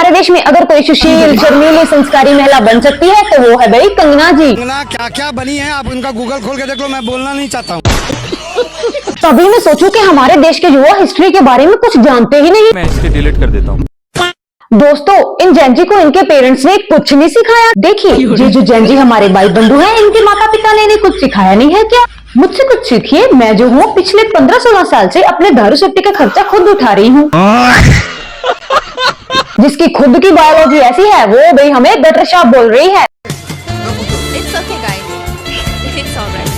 हमारे देश में अगर कोई सुशील शर्मीली संस्कारी महिला बन सकती है तो वो है भाई कंगना जी। कंगना क्या क्या बनी है, आप उनका गूगल खोल के देख लो, मैं बोलना नहीं चाहता हूँ। तभी मैं सोचूं कि हमारे देश के युवा हिस्ट्री के बारे में कुछ जानते ही नहीं। मैं इसके डिलीट कर देता हूँ। दोस्तों, इन जैनजी को इनके पेरेंट्स ने कुछ नहीं सिखाया। देखिए, ये जो जैनजी हमारे भाई बंधु हैं, इनके माता पिता ने इन्हें कुछ सिखाया नहीं है क्या? मुझसे कुछ सीखिए। मैं जो हूँ पिछले 15-16 साल से अपने दारू सट्टी का खर्चा खुद उठा रही हूँ। जिसकी खुद की बायोलॉजी ऐसी है, वो भाई हमें बेटर शॉप बोल रही है। It's okay, guys. It's alright.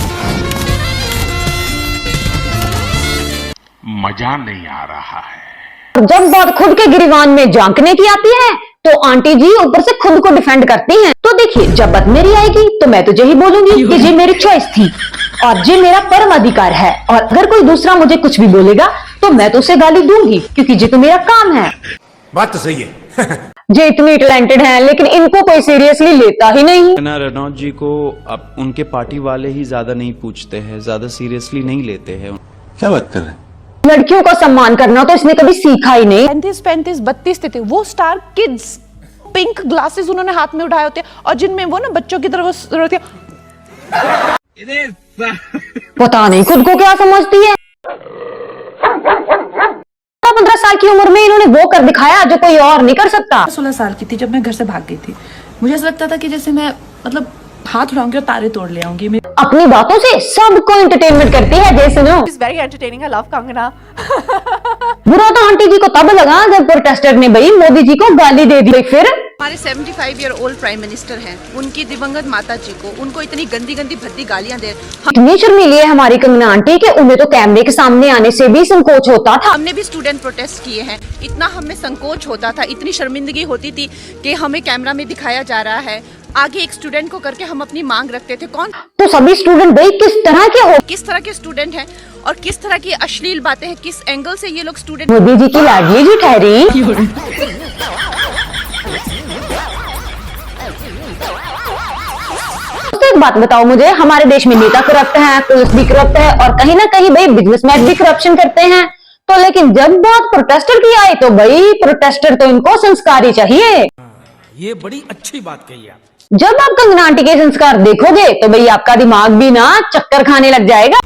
मजा नहीं आ रहा है। जब बात खुद के गिरिबान में झांकने की आती है तो आंटी जी ऊपर से खुद को डिफेंड करती हैं। तो देखिए, जब बात मेरी आएगी तो मैं तो यही बोलूंगी कि ये मेरी चॉइस थी और ये मेरा परम अधिकार है, और अगर कोई दूसरा मुझे कुछ भी बोलेगा तो मैं तो उसे गाली दूंगी, क्योंकि ये तो मेरा काम है। बात तो सही है। ये इतनी टैलेंटेड हैं, लेकिन इनको कोई सीरियसली लेता ही नहीं। कंगना रनौत जी को अब उनके पार्टी वाले ही ज्यादा नहीं पूछते हैं, ज्यादा सीरियसली नहीं लेते हैं। क्या बात कर रहे हैं? लड़कियों का सम्मान करना तो इसने कभी सीखा ही नहीं। 35-32 थे वो स्टार किड्स, पिंक ग्लासेस उन्होंने हाथ में उठाए होते और जिनमें वो ना बच्चों की तरह पता नहीं खुद को क्या समझती है। 15 साल की उम्र में इन्होंने वो कर दिखाया जो कोई और नहीं कर सकता। 16 साल की थी जब मैं घर से भाग गई थी। मुझे ऐसा लगता था कि जैसे मैं मतलब हाथ उठाऊंगी और तारे तोड़ ले आऊंगी। अपनी बातों से सबको एंटरटेनमेंट करती है। जैसे no is very entertaining, I love Kangana. बुरा तो आंटी जी को तब लगा जब प्रोटेस्टर ने भाई मोदी जी को गाली दे दी। फिर हमारे 75 ईयर ओल्ड प्राइम मिनिस्टर हैं, उनकी दिवंगत माता जी को उनको इतनी गंदी गंदी भद्दी गालियां दे। इतनी शर्मीली है हमारी कंगना आंटी के उन्हें तो कैमरे के सामने आने से भी संकोच होता था। हमने भी स्टूडेंट प्रोटेस्ट किए हैं, इतना हमें संकोच होता था, इतनी शर्मिंदगी होती थी कि हमें कैमरा में दिखाया जा रहा है, आगे एक स्टूडेंट को करके हम अपनी मांग रखते थे। कौन तो सभी स्टूडेंट भाई किस तरह के हो, किस तरह के स्टूडेंट हैं और किस तरह की अश्लील बातें हैं, किस एंगल से ये लोग स्टूडेंट। मोदी जी की लाडली जी ठहरी। तो एक बात बताओ मुझे, हमारे देश में नेता करप्ट हैं, पुलिस भी करप्ट है और कहीं ना कहीं भाई बिजनेसमैन भी करप्शन करते हैं। तो लेकिन जब बात प्रोटेस्टर की आए तो भाई प्रोटेस्टर तो इनको संस्कारी चाहिए। ये बड़ी अच्छी बात कही आप। जब आप कंगना आंटी के संस्कार देखोगे तो भाई आपका दिमाग भी ना चक्कर खाने लग जाएगा।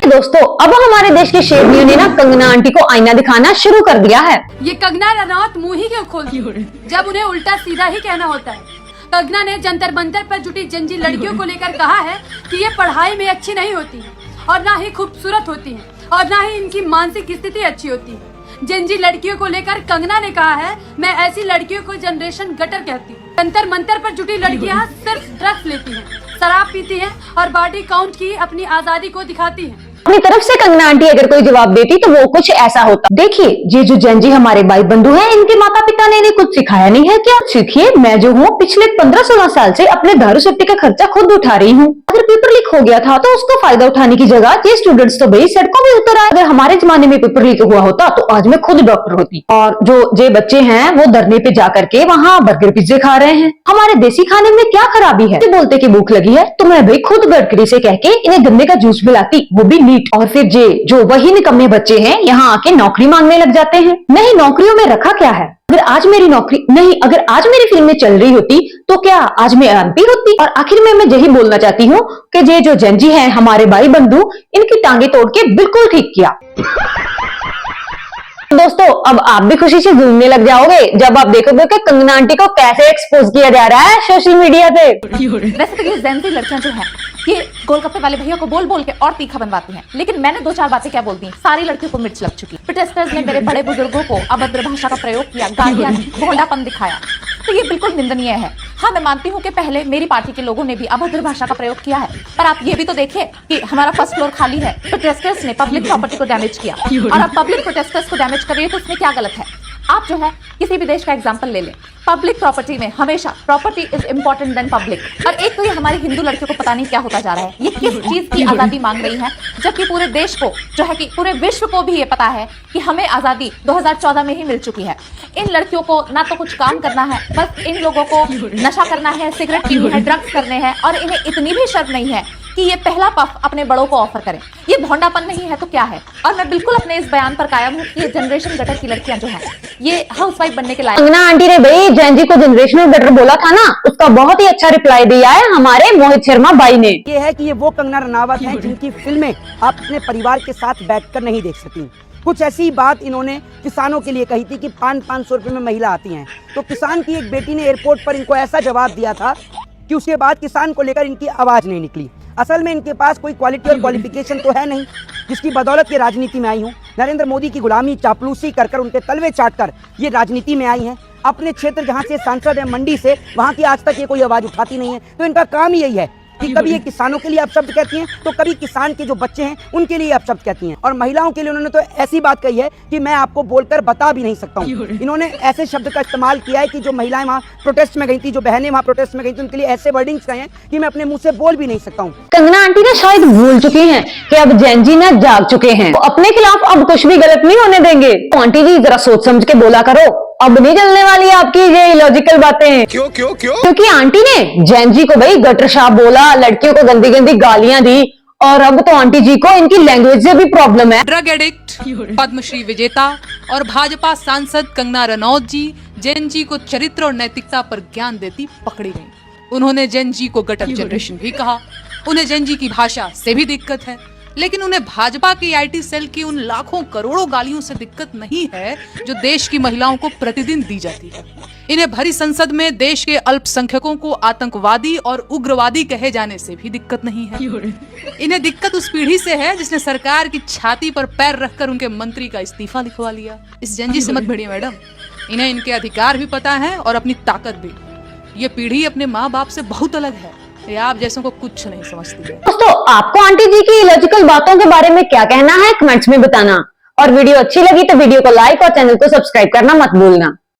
दोस्तों, अब हमारे देश के शेरनियों ने ना कंगना आंटी को आईना दिखाना शुरू कर दिया है। ये कंगना रनौत मुंह ही क्यों खोलती है जब उन्हें उल्टा सीधा ही कहना होता है। कंगना ने जंतर मंतर पर जुटी जंजी लड़कियों को लेकर कहा है कि ये पढ़ाई में अच्छी नहीं होती और ना ही खूबसूरत होती है और ना ही इनकी मानसिक स्थिति अच्छी होती है। जंजी लड़कियों को लेकर कंगना ने कहा है, मैं ऐसी लड़कियों को जनरेशन गटर कहती हूँ। जंतर मंतर पर जुटी लड़कियाँ सिर्फ ड्रग्स लेती हैं, शराब पीती हैं और बॉडी काउंट की अपनी आजादी को दिखाती हैं। अपनी तरफ से कंगना आंटी अगर कोई जवाब देती तो वो कुछ ऐसा होता। देखिए, ये जो जैनजी हमारे भाई बंधु हैं, इनके माता पिता ने इन्हें कुछ सिखाया नहीं है क्या? सीखिए। मैं जो हूँ पिछले 15-16 साल से अपने दारू सट्टी का खर्चा खुद उठा रही हूँ। अगर पेपर लीक हो गया था तो उसका फायदा उठाने की जगह ये स्टूडेंट्स तो भाई सड़कों में उतर आए। अगर हमारे जमाने में पेपर लीक हुआ होता तो आज मैं खुद डॉक्टर होती। और जो ये बच्चे हैं वो धरने पे जा करके वहाँ बर्गर पिज्जे खा रहे हैं। हमारे देसी खाने में क्या खराबी है? बोलते कि भूख लगी है तो मैं भाई खुद बेकरी से कह के इन्हें गन्ने का जूस पिलाती, वो भी नीट। और फिर जो वही निकम्मे बच्चे हैं यहाँ आके नौकरी मांगने लग जाते हैं। नहीं, नौकरियों में रखा क्या है? अगर आज मेरी नौकरी नहीं, अगर आज मेरी फिल्में चल रही होती तो क्या आज मैं एमपी होती? और आखिर में मैं यही बोलना चाहती हूँ कि ये जो जैनजी हैं हमारे भाई बंधु, इनकी टांगे तोड़ के बिल्कुल ठीक किया। दोस्तों, अब आप भी खुशी से झूमने लग जाओगे जब आप देखोगे कि कंगना आंटी को कैसे एक्सपोज किया जा रहा है सोशल मीडिया पे। वैसे तो ये जेनजी लड़कियां जो हैं ये गोलगप्पे वाले भैया को बोल बोल के और तीखा बनवाती हैं, लेकिन मैंने 2-4 बातें क्या बोलती हैं, सारी लड़कियों को मिर्च लग चुकी। प्रोटेस्टर्स ने मेरे बड़े बुजुर्गों को अभद्र भाषा का प्रयोग किया, गालियां, भोंडापन दिखाया, तो ये बिल्कुल निंदनीय है। हाँ, मैं मानती हूँ कि पहले मेरी पार्टी के लोगों ने भी अभद्र भाषा का प्रयोग किया है, पर आप ये भी तो देखिए कि हमारा फर्स्ट फ्लोर खाली है, प्रोटेस्टर्स ने पब्लिक प्रॉपर्टी को डैमेज किया और अब पब्लिक प्रोटेस्टर्स को डैमेज कर रही है, तो उसमें क्या गलत है? आप जो है किसी भी देश का एग्जांपल ले लें, पब्लिक प्रॉपर्टी में हमेशा property is important than public. और एक तो ये हमारी हिंदू लड़कियों को पता नहीं क्या होता जा रहा है, ये किस चीज की आजादी मांग रही है, जबकि पूरे देश को जो है कि पूरे विश्व को भी ये पता है कि हमें आजादी 2014 में ही मिल चुकी है। इन लड़कियों को ना तो कुछ काम करना है, बस इन लोगों को नशा करना है, सिगरेट पीनी है, ड्रग्स करने हैं और इन्हें इतनी भी शर्म नहीं है कि कि ये पहला पफ अपने बड़ों को ऑफर करें। ये भोंडापन नहीं है तो क्या है? और मैं बिल्कुल अपने इस बयान पर कायम हूँ कि ये जनरेशन गटर की लड़कियां जो हैं ये हाउसवाइफ बनने के लायक। कंगना आंटी ने भाई जैन जी को जनरेशनल गटर बोला था ना, उसका बहुत ही अच्छा रिप्लाई दिया है हमारे मोहित शर्मा भाई ने। ये है कि ये वो कंगना रनावत हैं जिनकी फिल्में आप अपने परिवार के साथ बैठकर नहीं देख सकती। कुछ ऐसी बात इन्होंने किसानों के लिए कही थी कि 500 रुपये में महिला आती हैं, तो किसान की एक बेटी ने एयरपोर्ट पर इनको ऐसा जवाब दिया था कि उसके बाद किसान को लेकर इनकी आवाज़ नहीं निकली। असल में इनके पास कोई क्वालिटी और क्वालिफिकेशन तो है नहीं, जिसकी बदौलत ये राजनीति में आई हूँ। नरेंद्र मोदी की गुलामी चापलूसी कर उनके तलवे चाट कर ये राजनीति में आई हैं। अपने क्षेत्र जहाँ से सांसद है मंडी से, वहाँ की आज तक ये कोई आवाज़ उठाती नहीं है। तो इनका काम यही है कि कभी ये किसानों के लिए अपशब्द कहती हैं, तो कभी किसान के जो बच्चे हैं उनके लिए अपशब्द कहती हैं। और महिलाओं के लिए उन्होंने तो ऐसी बात कही है कि मैं आपको बोलकर बता भी नहीं सकता हूँ। इन्होंने ऐसे शब्द का इस्तेमाल किया है कि जो महिलाएं वहाँ प्रोटेस्ट में गई थी, जो बहनें वहाँ प्रोटेस्ट में गई थी, उनके लिए ऐसे वर्डिंग्स कहे हैं कि मैं अपने मुंह से बोल भी नहीं सकता हूँ। कंगना आंटी ना शायद भूल चुकी हैं कि अब जैन जी ना जाग चुके हैं, तो अपने खिलाफ अब कुछ भी गलत नहीं होने देंगे। तो आंटी जी जरा सोच समझ के बोला करो, अब नहीं चलने वाली आपकी ये इलॉजिकल बातें। क्यों क्यों क्यों? क्योंकि आंटी ने जैन जी को भाई गटर शाप बोला, लड़कियों को गंदी गंदी गालियां दी, और अब तो आंटी जी को इनकी लैंग्वेज से भी प्रॉब्लम है। ड्रग एडिक्ट, पद्मश्री विजेता और भाजपा सांसद कंगना रनौत जी जैन जी को चरित्र और नैतिकता पर ज्ञान देती पकड़ी गईं। उन्होंने जैन जी को गटर जनरेशन भी कहा। उन्हें जैन जी की भाषा से भी दिक्कत है, लेकिन उन्हें भाजपा की आईटी सेल की उन लाखों करोड़ों गालियों से दिक्कत नहीं है जो देश की महिलाओं को प्रतिदिन दी जाती है। इन्हें भरी संसद में देश के अल्पसंख्यकों को आतंकवादी और उग्रवादी कहे जाने से भी दिक्कत नहीं है। इन्हें दिक्कत उस पीढ़ी से है जिसने सरकार की छाती पर पैर रखकर उनके मंत्री का इस्तीफा लिखवा लिया। इस जैन जी से मत भिड़िए मैडम, इन्हें इनके अधिकार भी पता है और अपनी ताकत भी। ये पीढ़ी अपने माँ बाप से बहुत अलग है, ये आप जैसों को कुछ नहीं समझती है। दोस्तों आपको आंटी जी की इलॉजिकल बातों के बारे में क्या कहना है कमेंट्स में बताना, और वीडियो अच्छी लगी तो वीडियो को लाइक और चैनल को सब्सक्राइब करना मत भूलना।